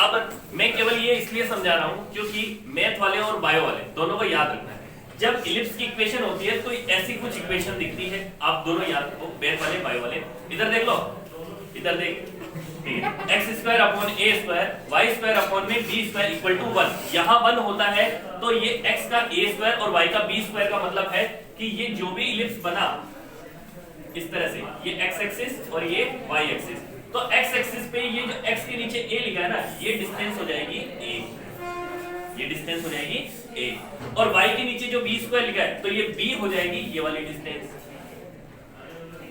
अब मैं केवल ये इसलिए समझा रहा हूं क्योंकि मैथ वाले और बायो वाले दोनों को याद रखना है। जब इलिप्स की इक्वेशन होती है तो ऐसी कुछ इक्वेशन दिखती है, आप दोनों याद रखो, मैथ वाले बायो वाले। इधर देख लो, इधर देख, एक्स स्क्वायर अपॉन ए स्क्वायर वाई स्क्वायर अपॉन में बी स्क्वायर इक्वल टू 1। यहाँ 1 होता है तो ये एक्स का ए स्क्वायर और वाई का बी स्क्वायर का मतलब है कि ये जो भी इलिप्स बना इस तरह से, ये एक्स एक्सिस और ये वाई एक्सिस, तो एक्स एक्सिस पे ये जो एक्स के नीचे ए लिखा है ना, ये डिस्टेंस हो जाएगी ए, ये डिस्टेंस हो जाएगी ए, और वाई के नीचे जो बी स्क्वायर लिखा है तो ये बी हो जाएगी ये वाली डिस्टेंस,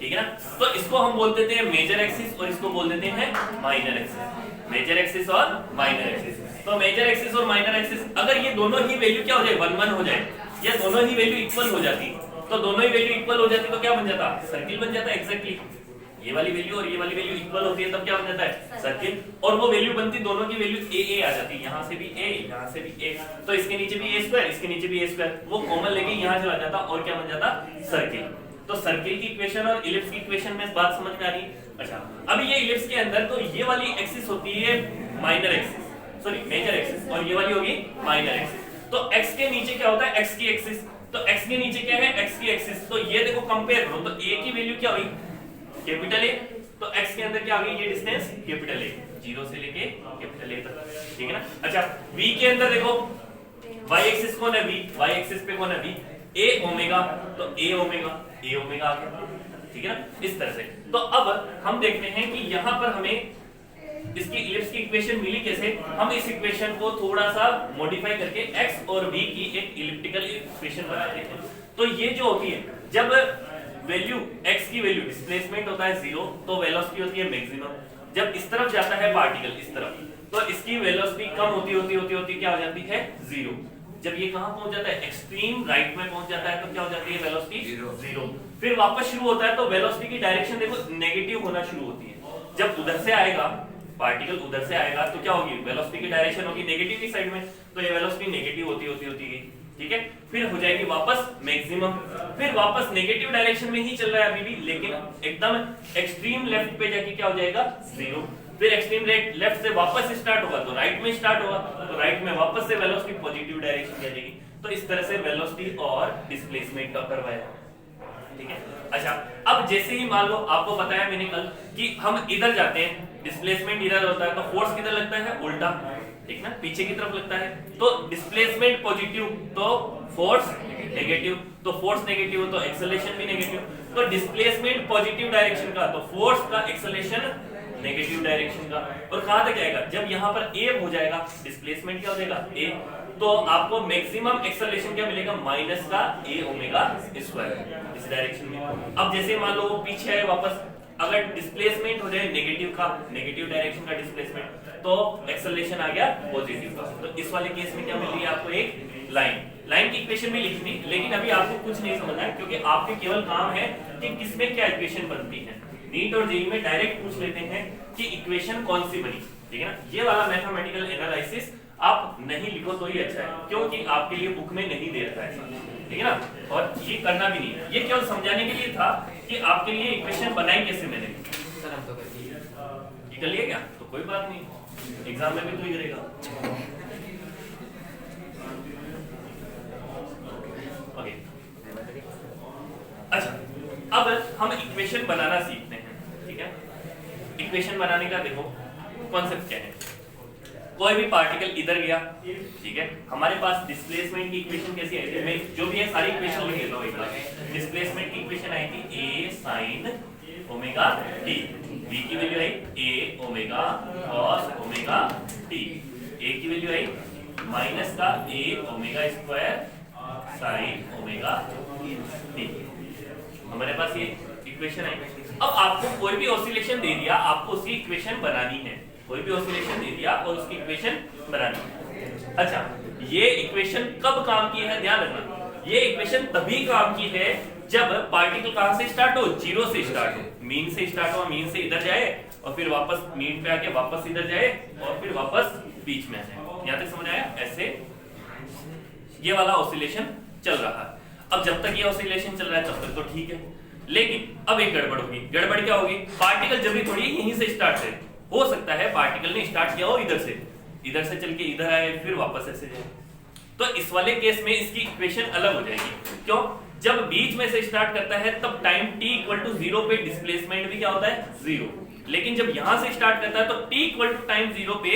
ठीक है ना। तो इसको हम बोल देते हैं मेजर एक्सिस और इसको बोल देते हैं माइनर एक्सिस। मेजर एक्सिस और माइनर एक्सिस। तो मेजर एक्सिस और माइनर एक्सिस अगर ये दोनों ही वैल्यू क्या हो जाए, 1 1 हो जाए, या दोनों ही वैल्यू इक्वल हो जाती, तो दोनों ही वैल्यू इक्वल हो जाती तो क्या बन जाता, सर्किल बन जाता एग्जैक्टली। ये वाली वैल्यू और ये वाली वैल्यू इक्वल होती है तब क्या बन जाता है, सर्किल। और वो वैल्यू बनती, दोनों की वैल्यू ए ए आ जाती है, यहाँ से भी ए, यहाँ से भी ए, तो इसके नीचे भी ए स्क्वायर, इसके नीचे भी ए स्क्वायर, वो कॉमन लेके यहाँ चला जाता और क्या बन जाता, सर्किल। तो सर्किल की इक्वेशन और इलिप्स की इक्वेशन में इस बात समझ में आ रही। अच्छा, अब ये इलिप्स के अंदर तो ये वाली एक्सिस होती है minor axis, sorry major axis, और ये वाली होगी माइनर एक्सिस। तो x के नीचे क्या होता है, x की एक्सिस, तो x के नीचे क्या है, x की एक्सिस। तो ये देखो कंपेयर करो, तो a की वैल्यू क्या हुई, कैपिटल A, तो x के अंदर क्या आ गई, ये डिस्टेंस कैपिटल A, 0 से लेके कैपिटल A तक, ठीक है ना। अच्छा, v के अंदर देखो, y एक्सिस कौन है, v, y एक्सिस पे कौन है, v, a ओमेगा, तो a ओमेगा आ गया, ठीक है ना, इस तरह से। तो अब हम देखते हैं कि यहाँ पर हमें इसकी इलिप्स की इक्वेशन मिली कैसे। हम इस इक्वेशन को थोड़ा सा मॉडिफाई करके x और v की एक इलिप्टिकल इक्वेशन बनाते हैं। तो ये जो होती है, जब वैल्यू x की वैल्यू डिस्प्लेसमेंट होता है 0, तो वेलोसिटी होती है मैक्सिमम। जब इस तरफ जाता है पार्टिकल, इस तरफ, तो इसकी वेलोसिटी कम होती क्या हो जाती है, 0। जब ये कहां पहुंच जाता है, एक्सट्रीम राइट में पहुंच जाता है, तो क्या हो जाती है, वेलोसिटी 0। फिर वापस शुरू होता है तो वेलोसिटी की डायरेक्शन देखो नेगेटिव होना शुरू होती है। जब उधर से आएगा पार्टिकल, उधर से आएगा तो क्या होगी, वेलोसिटी की डायरेक्शन होगी नेगेटिव की साइड में, तो ये वेलोसिटी नेगेटिव होती गई, ठीक है। फिर हो जाएगी वापस मैक्सिमम, फिर वापस नेगेटिव डायरेक्शन में ही चल रहा है अभी भी, लेकिन एकदम एक्सट्रीम लेफ्ट पे जाके क्या हो जाएगा, 0। फिर एक्सट्रीम लेफ्ट से वापस स्टार्ट होगा तो राइट में स्टार्ट होगा, तो राइट में वापस से वेलोसिटी पॉजिटिव डायरेक्शन में जाएगी। तो इस तरह से वेलोसिटी और डिस्प्लेसमेंट का कर्व है, ठीक है। अच्छा, अब जैसे ही मान लो आपको बताया मैंने कल कि हम इधर जाते हैं, डिस्प्लेसमेंट इधर होता है, तो फोर्स किधर लगता है, उल्टा, ठीक ना, पीछे की तरफ लगता है। तो डिस्प्लेसमेंट पॉजिटिव तो फोर्स नेगेटिव, तो फोर्स नेगेटिव तो एक्सेलरेशन भी नेगेटिव। तो डिस्प्लेसमेंट पॉजिटिव डायरेक्शन का, तो फोर्स का एक्सेलरेशन नेगेटिव डायरेक्शन का। और कहां तक जाएगा, जब यहां पर a हो जाएगा, डिस्प्लेसमेंट क्या हो जाएगा, a, तो आपको मैक्सिमम एक्सेलरेशन क्या मिलेगा, माइनस का a ओमेगा स्क्वायर इस डायरेक्शन में। अब जैसे मान लो वो पीछे आए वापस, अगर डिस्प्लेसमेंट हो जाए नेगेटिव का, नेगेटिव डायरेक्शन का डिस्प्लेसमेंट, तो एक्सेलरेशन आ गया पॉजिटिव का। तो इस वाले केस में क्या मिल रही है आपको, एक लाइन की इक्वेशन भी लिखनी, लेकिन अभी आपको कुछ नहीं समझना है, क्योंकि आपके केवल काम है कि किसमें क्या इक्वेशन बनती है। नीट और जेईई में डायरेक्ट पूछ लेते हैं कि इक्वेशन कौन सी बनी, ठीक है ना। ये वाला मैथमेटिकल एनालिसिस आप नहीं लिखो तो ही अच्छा है, क्योंकि आपके लिए बुक में नहीं दे रखा है, ठीक है ना। और ये करना भी नहीं है, ये केवल समझाने के लिए था कि आपके लिए इक्वेशन बनाई कैसे मैंने। सर हम तो कर दिए, ये कर लिया क्या, तो कोई बात नहीं, एग्जाम में भी तो ही करेगा। ओके, अच्छा, अब हम इक्वेशन बनाना सीखते हैं, ठीक है। इक्वेशन बनाने का देखो कॉन्सेप्ट क्या है। कोई भी पार्टिकल इधर गया, ठीक है, हमारे पास डिस्प्लेसमेंट की इक्वेशन कैसी आई थी, मैं जो भी है सारी इक्वेशन लिख देता हूं एक बार। डिस्प्लेसमेंट की इक्वेशन आई थी a sin omega t, v की value I a omega cos omega t, a की वैल्यू आई माइनस का a omega square sin omega t। हमारे पास ये इक्वेशन है। अब आपको कोई भी ऑसिलेशन दे दिया, आपको उसकी इक्वेशन बनानी है। कोई भी ऑसिलेशन दे दिया और उसकी इक्वेशन बनानी है। अच्छा, ये इक्वेशन कब काम की है, ध्यान रखना, ये इक्वेशन तभी काम की है जब पार्टिकल कहां से स्टार्ट हो, 0 से स्टार्ट हो, मीन से स्टार्ट हो, मीन से इधर जाए और फिर वापस मीन पे आके वापस इधर जाए और फिर वापस बीच में आ जाए। यहां तक समझ आया, ऐसे ये वाला ऑसिलेशन चल रहा है। अब जब तक ये ऑसिलेशन चल रहा है तब तक तो ठीक है, लेकिन अब एक गड़बड़ होगी। गड़बड़ क्या होगी, पार्टिकल जब भी थोड़ी यहीं से स्टार्ट है, हो सकता है पार्टिकल ने स्टार्ट किया हो इधर से चल के इधर आए फिर वापस ऐसे जाए, तो इस वाले केस में इसकी इक्वेशन अलग हो जाएगी। क्यों? जब बीच में से स्टार्ट करता है तब टाइम t इक्वल टू 0 पे डिस्प्लेसमेंट भी क्या होता है 0, लेकिन जब यहां से स्टार्ट करता है तो t इक्वल टू टाइम 0 पे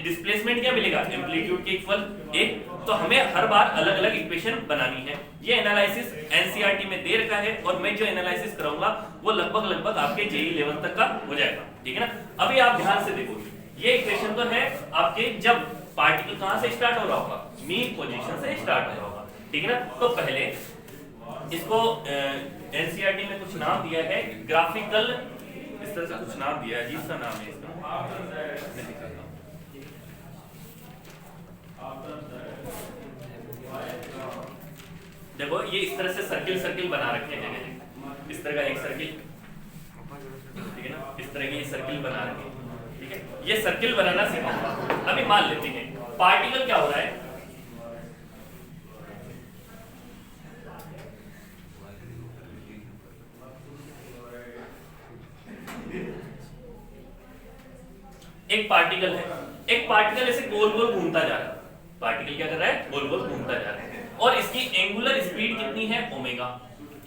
डिस्प्लेसमेंट क्या मिलेगा एम्पलीट्यूड के इक्वल 1। तो हमें हर बार अलग अलग इक्वेशन बनानी है। ये एनालिसिस एनसीईआरटी में दे रखा है और मैं जो एनालिसिस कराऊंगा वो लगभग आपके जेईई लेवल तक का हो जाएगा, ठीक है ना। अभी आप ध्यान से देखोगे, ये इक्वेशन तो है आपके जब पार्टिकल कहां से स्टार्ट हो रहा होगा, मीन पोजीशन से स्टार्ट हो रहा होगा, ठीक है ना। तो पहले इसको एनसीईआरटी में कुछ नाम दिया है, ग्राफिकल इस तरह से कुछ नाम दिया है, अजीब सा नाम है इसका। देखो ये इस तरह से सर्किल बना रखे हैं, इस तरह का एक सर्किल, ठीक है ना, इस तरह के ये सर्किल बना रखे हैं, ठीक है। ये सर्किल बनाना सिखाऊंगा। अभी मान लेते हैं पार्टिकल क्या हो रहा है, एक पार्टिकल ऐसे गोल गोल घूमता जा रहा है। पार्टिकल क्या कर रहा है, गोल गोल घूमता जा रहा है और इसकी एंगुलर स्पीड कितनी है ओमेगा।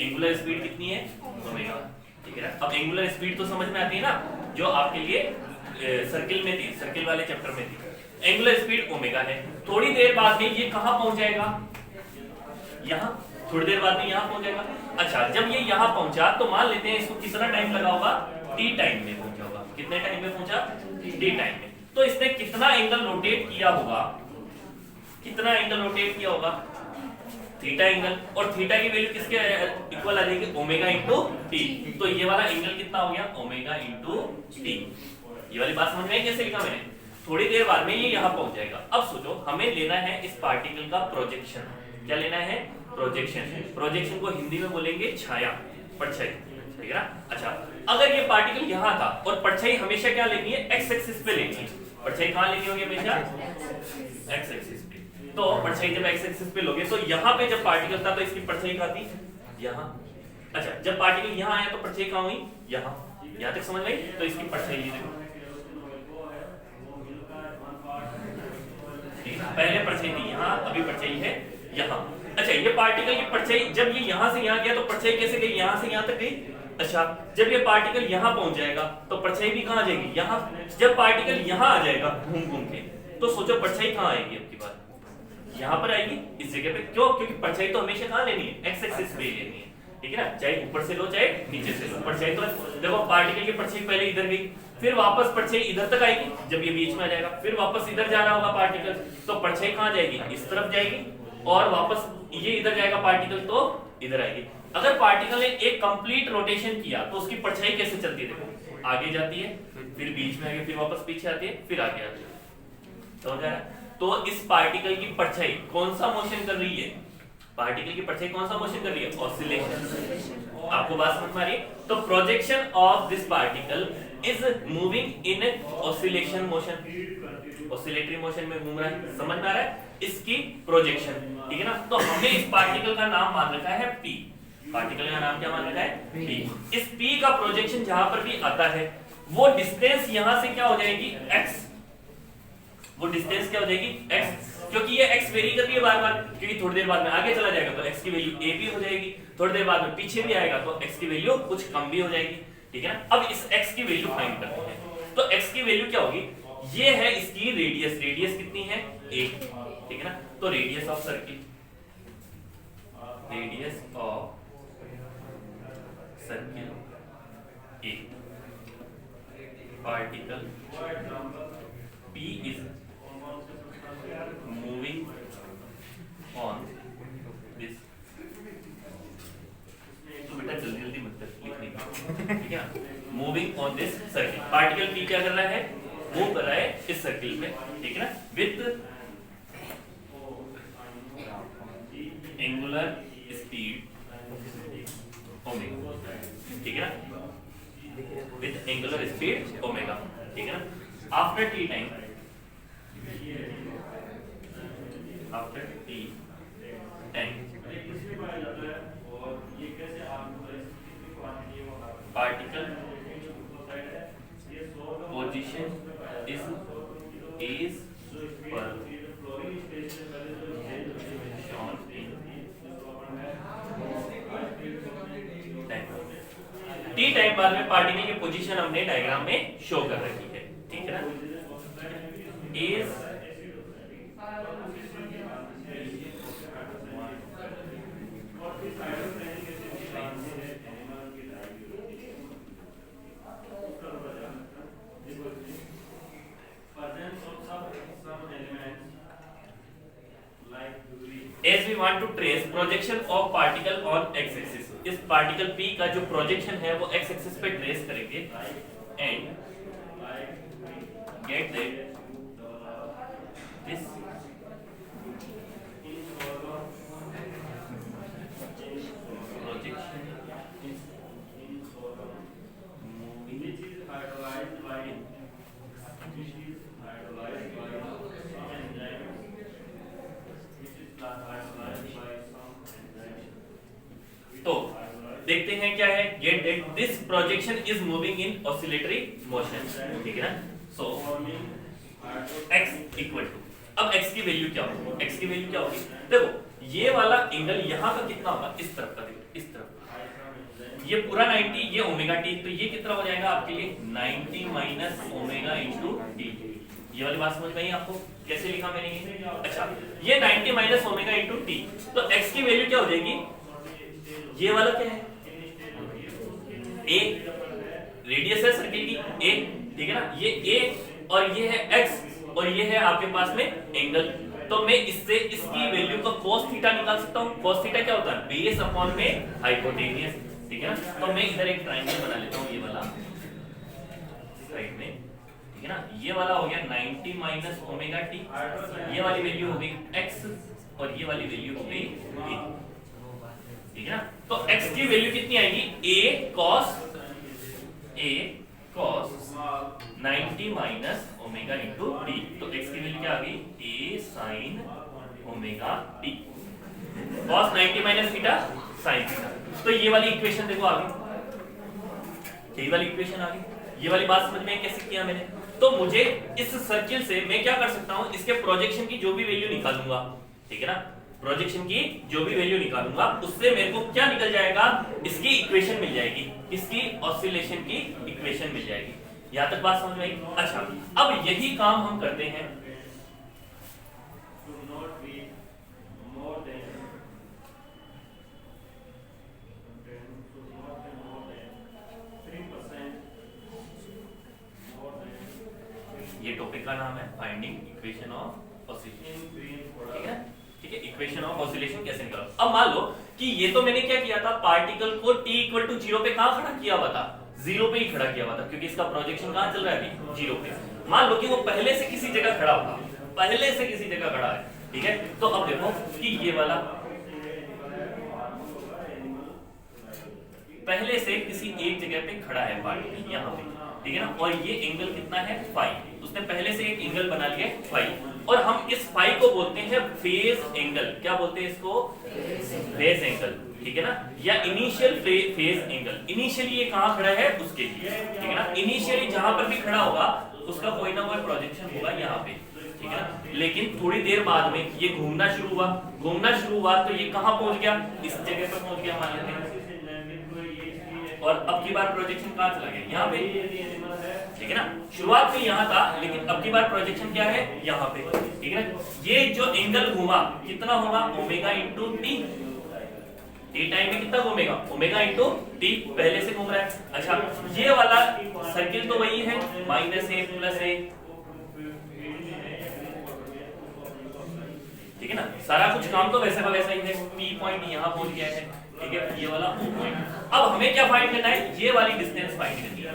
एंगुलर स्पीड कितनी है ओमेगा, ठीक है ना। अब एंगुलर स्पीड तो समझ में आती है ना, जो आपके लिए सर्किल में थी, सर्किल वाले चैप्टर में थी। एंगुलर स्पीड ओमेगा है। थोड़ी देर बाद में ये कहां पहुंच जाएगा, यहां, थोड़ी देर बाद में यहां पहुंच जाएगा। अच्छा, जब ये यहां पहुंचा तो मान लेते हैं इसको कितना टाइम लगा होगा, टी टाइम में पहुंचा होगा। कितने टाइम में पहुंचा, टी टाइम में। तो इसने कितना एंगल रोटेट किया होगा, कितना एंगल रोटेट किया होगा, थीटा एंगल, और थीटा की वैल्यू किसके इक्वल आ जाएगी, ओमेगा इंटू टी। तो ये वाला एंगल कितना हो गया, ओमेगा इंटू टी। ये वाली बात समझ में आई कैसे लिखा मैंने। थोड़ी देर बाद में ये यहां पहुंच जाएगा। अब सोचो हमें लेना है इस पार्टिकल का प्रोजेक्शन। क्या लेना है, प्रोजेक्शन। प्रोजेक्शन को हिंदी में बोलेंगे छाया, परछाई, ठीक है ना। अच्छा, अगर ये पार्टिकल यहां था और परछाई हमेशा क्या लेनी है, एक्स एक्सिस पे लेनी है। परछाई कहां लेनी होगी हमेशा, एक्स एक्सिस पे। तो परछाई जब एक्स एक्सिस पे लोगे तो यहां पे जब पार्टिकल था तो इसकी परछाई कहां थी, यहां। अच्छा, जब पार्टिकल यहां आया तो परछाई कहां हुई, यहां। यहां तक समझ गई। तो इसकी परछाई ये देखो, पहले परछाई थी यहां, अभी परछाई है यहां। अच्छा, ये पार्टिकल की परछाई जब ये यहां से यहां गया तो परछाई कैसे गई, यहां से यहां तक गई। अच्छा, जब ये पार्टिकल यहां पहुंच जाएगा तो परछाई भी कहां आ जाएगी, यहां। जब पार्टिकल यहां आ जाएगा घूम घूम के तो सोचो परछाई कहां आएगी, अब की बात यहां पर आएगी, इस जगह पे। क्यों, क्योंकि परछाई तो हमेशा कहां लेनी है, एक्स एक्सिस पे लेनी है, ठीक है ना। चाहे ऊपर से लो चाहे नीचे से लो। परछाई तो देखो पार्टिकल की परछाई पहले इधर गई, फिर वापस परछाई इधर तक आएगी जब ये बीच में आ जाएगा, फिर वापस इधर जा रहा होगा पार्टिकल, तो परछाई कहां जाएगी, इस तरफ जाएगी, और वापस ये इधर जाएगा पार्टिकल तो इधर आएगी। अगर पार्टिकल ने एक कंप्लीट रोटेशन किया तो उसकी परछाई कैसे चलती है, देखो आगे जाती है, फिर बीच में आगे, फिर वापस पीछे आती है, फिर आगे आती है, समझ आ रहा है। तो इस पार्टिकल की परछाई कौन सा मोशन कर रही है, पार्टिकल की परछाई कौन सा मोशन कर रही है, ऑसिलेशन। आपको बात समझ में आ रही है। तो projection of this particle is moving in oscillation motion, oscillatory motion में घूम रहा है, समझ में आ रहा है, इसकी प्रोजेक्शन, ठीक है ना। तो हमने इस पार्टिकल का नाम मान रखा है पी। पार्टिकल का नाम क्या मान रखा है, पी। इस पी का प्रोजेक्शन जहां पर भी आता है वो डिस्टेंस यहां से क्या हो जाएगी, एक्स। वो डिस्टेंस क्या हो जाएगी, x, क्योंकि ये x वेरी कर रही है बार बार, क्योंकि थोड़ी देर बाद में आगे चला जाएगा तो x की वैल्यू a भी हो जाएगी, थोड़ी देर बाद में पीछे भी आएगा तो x की वैल्यू कुछ कम भी हो जाएगी, ठीक है ना। अब इस x की वैल्यू फाइंड करते हैं। तो x की वैल्यू क्या होगी, ये है इसकी रेडियस। रेडियस कितनी है, a, ठीक है ना। तो radius of circle, radius of circle a, particle p is moving on this। तो बेटा जल्दी जल्दी मत लिखने का, ठीक है ना। Moving on this circle, particle p क्या कर रहा है, मूव कर रहा है इस सर्किल में, ठीक है ना, विथ एंगुलर स्पीड ओमेगा, ठीक है ना, विथ एंगुलर स्पीड ओमेगा, ठीक है ना। After T time, after T time particle position is per shown in T time बाद में पार्टिकल की पोजीशन हमने डायग्राम में शो कर रखी है, ठीक है ना। Is As we want to trace projection of particle on x-axis, इस पार्टिकल P का जो प्रोजेक्शन है वो x-axis पे ट्रेस करेंगे and get that this projection is तो देखते हैं क्या है, get that this projection is moving in oscillatory motion, ठीक है ना। सो x इक्वल टू, अब x की वैल्यू क्या होगी, x की वैल्यू क्या होगी, देखो ये वाला एंगल यहाँ का कितना होगा, इस तरफ का, देखो इस तरफ ये पूरा 90, ये ओमेगा टी, तो ये कितना हो जाएगा आपके लिए 90 माइनस ओमेगा इंटू टी। ये वाली बात समझ में आई आपको, कैसे लिखा मैंने ये? अच्छा, ये 90 माइनस ओमेगा इंटू टी, तो x की वैल्यू क्या हो जाएगी, ये वाला क्या है a, रेडियस है सर्किल की a, ठीक है ना, ये a और ये है x और ये है आपके पास में एंगल। तो मैं इससे इसकी वैल्यू का cos थीटा निकाल सकता हूँ। cos थीटा क्या होता है, बेस अपॉन में हाइपोटेनियस, ठीक है ना। तो मैं इधर एक ट्रायंगल बना लेता हूँ, ये वाला साइड में, ठीक है ना। ये वाला हो गया 90 माइनस ओमेगा टी, ये वाली वैल्यू हो गई x और ये वाली वैल्यू हो गई a, ठीक है ना। तो x की वैल्यू कितनी आएगी, a cos 90 minus omega into T, तो x की वैल्यू क्या आ गई, a sin omega T, cos 90 minus theta sin theta. तो ये वाली इक्वेशन देखो आ गई, ये वाली इक्वेशन आ गई। ये वाली बात समझ में कैसे किया मैंने, तो मुझे इस सर्किल से मैं क्या कर सकता हूं, इसके प्रोजेक्शन की जो भी वैल्यू निकालूंगा, ठीक है ना, प्रोजेक्शन की जो भी वैल्यू निकालूंगा उससे मेरे को क्या निकल जाएगा, इसकी इक्वेशन मिल जाएगी, इसकी ऑसिलेशन की इक्वेशन मिल जाएगी। यहां तक बात समझ में आई? अच्छा, अब यही काम हम करते हैं ये टॉपिक का नाम है फाइंडिंग इक्वेशन ऑफ ऑसिलेशन, ठीक है, ठीक है। इक्वेशन ऑफ ऑसिलेशन कैसे निकालो। अब मान लो कि ये तो मैंने क्या किया था, पार्टिकल को t इक्वल टू 0 पे कहां खड़ा किया हुआ था, 0 पे ही खड़ा किया हुआ था, क्योंकि इसका प्रोजेक्शन कहां चल रहा है अभी, 0 पे। मान लो कि वो पहले से किसी जगह खड़ा होगा, पहले से किसी जगह खड़ा है, ठीक है। तो अब देखो कि ये वाला पहले से किसी एक जगह पे खड़ा है पार्टिकल, यहाँ पे, ठीक है ना, और ये एंगल कितना है फाई, उसने पहले से एक एंगल बना लिया फाई, और हम इस फाई को बोलते हैं फेज एंगल। क्या बोलते हैं इसको, फेज एंगल, ठीक है ना, या इनिशियल फेज एंगल। इनिशियली ये कहां खड़ा है उसके लिए, ठीक है ना, इनिशियली जहां पर भी खड़ा होगा उसका कोई ना कोई प्रोजेक्शन होगा यहाँ पे, ठीक है ना। लेकिन थोड़ी देर बाद में ये घूमना शुरू हुआ तो ये कहां पहुंच गया, इस जगह पर पहुंच गया मान लेते हैं, और अब की बार प्रोजेक्शन कहां चला गया, यहाँ पे, ठीक है ना। शुरुआत में यहाँ था, लेकिन अब की बार प्रोजेक्शन क्या है, यहाँ पे, ठीक है ना। ये जो एंगल घूमा कितना होगा, omega into T, T time में कितना घूमेगा, ओमेगा इंटू टी, पहले से घूम रहा है। अच्छा, ये वाला सर्किल तो वही है, माइनस ए प्लस ए, ठीक है ना। सारा कुछ काम तो वैसा का वैसा ही है, पी पॉइंट यहाँ पहुंच गया है, ठीक है, ये वाला ओ पॉइंट। अब हमें क्या फाइंड करना है, ये वाली डिस्टेंस फाइंड करनी है,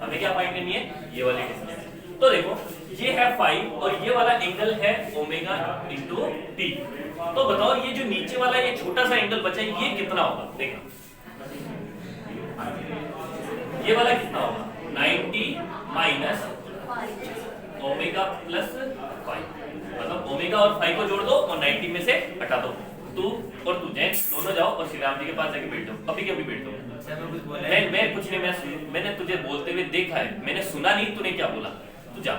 हमें क्या फाइंड करनी है, ये वाली डिस्टेंस। तो देखो ये है 5 और ये वाला एंगल है ओमेगा इंटू टी। तो बताओ ये जो नीचे वाला ये छोटा सा एंगल बचा है ये कितना होगा, देखो ये वाला कितना होगा, 90 माइनस ओमेगा प्लस 5, मतलब ओमेगा और 5 को जोड़ दो और 90 में से हटा दो, 2 और 2 जाए दोनों जाओ और श्री राम जी के पास जाके बैठ जाओ, अभी के अभी बैठ जाओ। मैं कुछ नहीं, मैंने तुझे बोलते हुए देखा है, मैंने सुना नहीं तूने क्या बोला। तू जा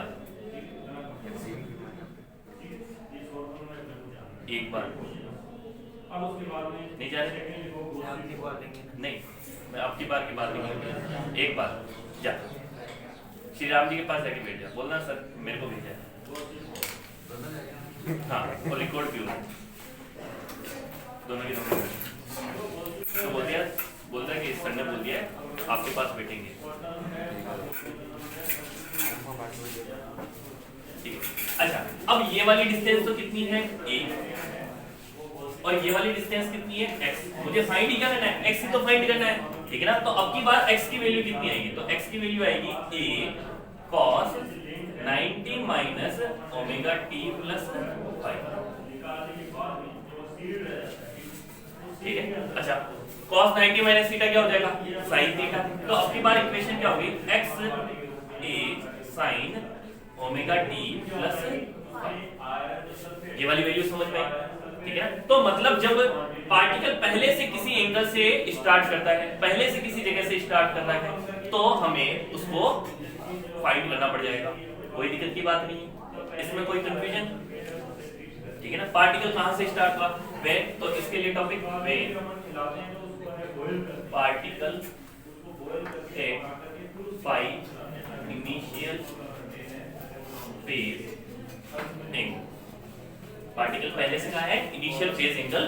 एक बार, नहीं जा रहे नहीं, मैं आपकी बार की बात नहीं करूंगी, एक बार जा श्री राम जी के पास जाके बैठ जा, बोलना सर मेरे को भेजा है। हाँ वो रिकॉर्ड भी हुआ दोनों की दोनों। तो बोलता है कि सर ने बोल दिया है आपके पास बैठेंगे, ठीक है। अच्छा अब ये वाली डिस्टेंस तो कितनी है a, और ये वाली डिस्टेंस कितनी है x, मुझे फाइंड ही करना है, x ही तो फाइंड करना है, ठीक है ना। तो अब की बार x की वैल्यू कितनी आएगी, तो x की वैल्यू आएगी a cos 90 minus omega t plus 5, ठीक है। अच्छा cos 90 माइनस थीटा क्या हो जाएगा, sin थीटा। तो अब की बार इक्वेशन क्या होगी, x a sin omega t plus 5, ये वाली वैल्यू समझ में आई, ठीक है। तो मतलब जब पार्टिकल पहले से किसी एंगल से स्टार्ट करता है, पहले से किसी जगह से स्टार्ट करता है, तो हमें उसको फाइंड करना पड़ जाएगा, कोई दिक्कत की बात नहीं है, इसमें कोई कंफ्यूजन, ठीक है ना। पार्टिकल कहां से स्टार्ट हुआ, वे, तो इसके लिए topic way particle at 5 initial phase angle, particle पहले से कहा है इनिशियल फेज एंगल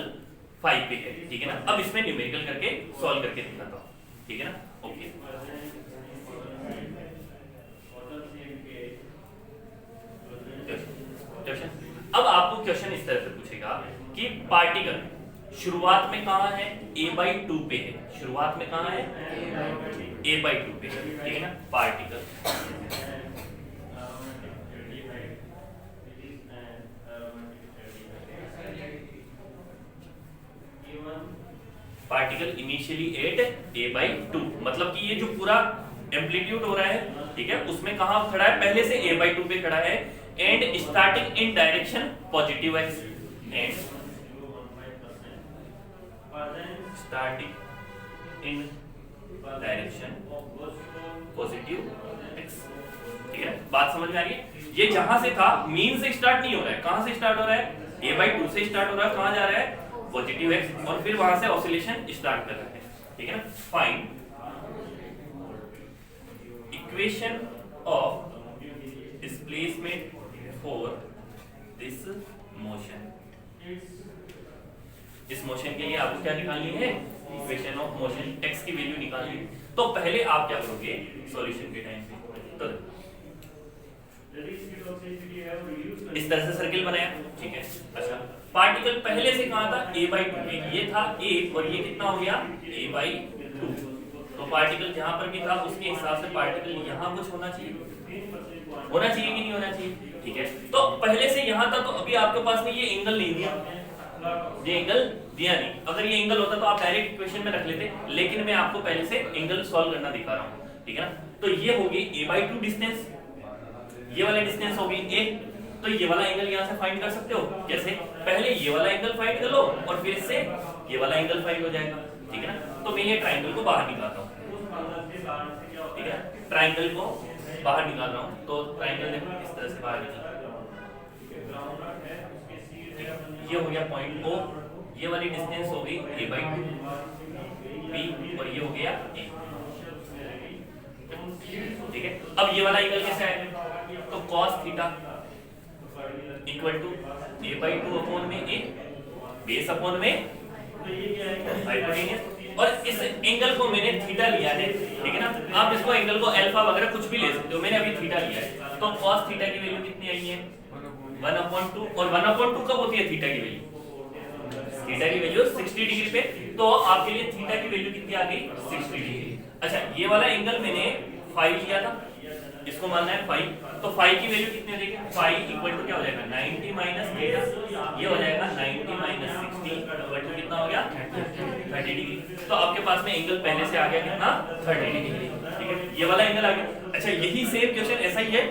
5 पे है, ठीक है ना। अब इसमें न्यूमेरिकल करके सॉल्व करके दिखाता हूं, ठीक है ना। ओके क्वेश्चन, अब आपको क्वेश्चन इस तरह से पूछेगा कि पार्टिकल शुरुआत में कहां है, a/2 पे है, शुरुआत में कहां है a/2 पे, ठीक है ना। पार्टिकल इनिशियली एट a/2, मतलब कि ये जो पूरा एम्पलीट्यूड हो रहा है, ठीक है, उसमें कहां खड़ा है, पहले से a/2 पे खड़ा है, and starting in direction positive x, and starting in direction positive x, ठीक है। बात समझ में आ रही है। ये जहां से था मीन से स्टार्ट नहीं हो रहा है, कहां से स्टार्ट हो रहा है, a/2 से स्टार्ट हो रहा है, कहां जा रहा है पॉजिटिव x, और फिर वहां से ऑसिलेशन स्टार्ट कर रहा है, ठीक है ना। Find equation of displacement for this motion, इस मोशन के लिए आपको क्या निकालनी है, इक्वेशन ऑफ मोशन, x की वैल्यू निकालनी है। तो पहले आप क्या करोगे सॉल्यूशन के टाइम पे, तो इस तरह से सर्किल बनाया, ठीक है। अच्छा पार्टिकल पहले से कहां था, a/2 पे, ये था a और ये कितना हो गया a/2, तो पार्टिकल जहां पर भी था उसके हिसाब से पार्टिकल यहां कुछ होना चाहिए कि नहीं होना चाहिए, ठीक है। तो पहले से यहां था, तो अभी आपके पास में ये एंगल नहीं दिया, ये एंगल दिया नहीं, अगर ये एंगल होता तो आप डायरेक्ट इक्वेशन में रख लेते, लेकिन मैं आपको पहले से एंगल सॉल्व करना दिखा रहा हूं, ठीक है ना। तो ये होगी a/2 डिस्टेंस, ये वाला डिस्टेंस होगी a, तो ये वाला एंगल यहां से फाइंड कर सकते हो, कैसे, पहले ये वाला एंगल फाइंड कर लो और फिर इससे ये वाला एंगल फाइंड हो जाएगा, ठीक है ना। तो मैं ये ट्रायंगल को बाहर निकालता हूं, ठीक है, ट्रायंगल को बाहर निकाल रहा हूं, तो ट्रायंगल देखो इस तरह से बाहर निकल, ये हो गया पॉइंट O, ये वाली डिस्टेंस हो गई a/2 b, और ये हो गया a, ठीक है। अब ये वाला एंगल कैसे आएगा, तो cos theta equal to a/2 upon में a, बेस अपॉन में हाइपोटेन्यूज, और इस एंगल को मैंने थीटा लिया है, ठीक है ना। आप इसको एंगल को अल्फा वगैरह कुछ भी ले सकते हो, मैंने अभी थीटा लिया है, तो cos थीटा की वैल्यू कितनी आई है 1/2, और 1/2 कब होती है थीटा की वैल्यू, थीटा की वैल्यू 60 डिग्री पे, तो आपके लिए थीटा की वैल्यू कितनी आ गई 60 डिग्री। अच्छा ये वाला एंगल मैंने 5 लिया था, इसको मानना है 5, तो 5 की वैल्यू कितनी हो जाएगी, 5 इक्वल टू क्या हो जाएगा 90 माइनस थीटा, ये हो जाएगा 90 माइनस 60 इक्वल टू कितना हो गया 30 डिग्री। तो आपके पास में एंगल पहले से आ गया कितना 30 डिग्री, ठीक है, ये वाला एंगल आ गया। अच्छा यही सेम क्वेश्चन ऐसा ही है,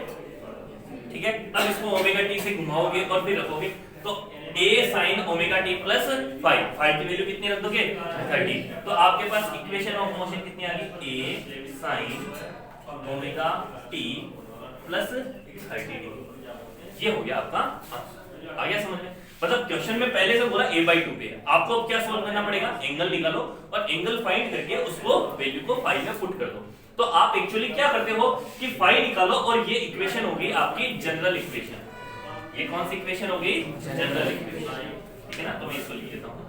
ठीक है। अब इसको ओमेगा टी से घुमाओगे और फिर रखोगे, तो ए साइन ओमेगा टी प्लस 5 की वैल्यू कितनी रख दोगे 30। तो आपके पास इक्वेशन ऑफ मोशन कितनी आ गई A sine omega T plus 30 degree. ये हो गया आपका आंसर। आ गया समझ में? मतलब क्वेश्चन में पहले से बोला a/2 पे है, आपको अब क्या सॉल्व करना पड़ेगा, एंगल निकालो और एंगल फाइंड करके उसको वैल्यू को फाई में पुट कर दो। तो आप एक्चुअली क्या करते हो कि फाई निकालो और ये इक्वेशन होगी आपकी जनरल इक्वेशन। ये कौन सी इक्वेशन होगी जनरल इक्वेशन, ठीक है ना। तो मैं इसको लिख देता हूं।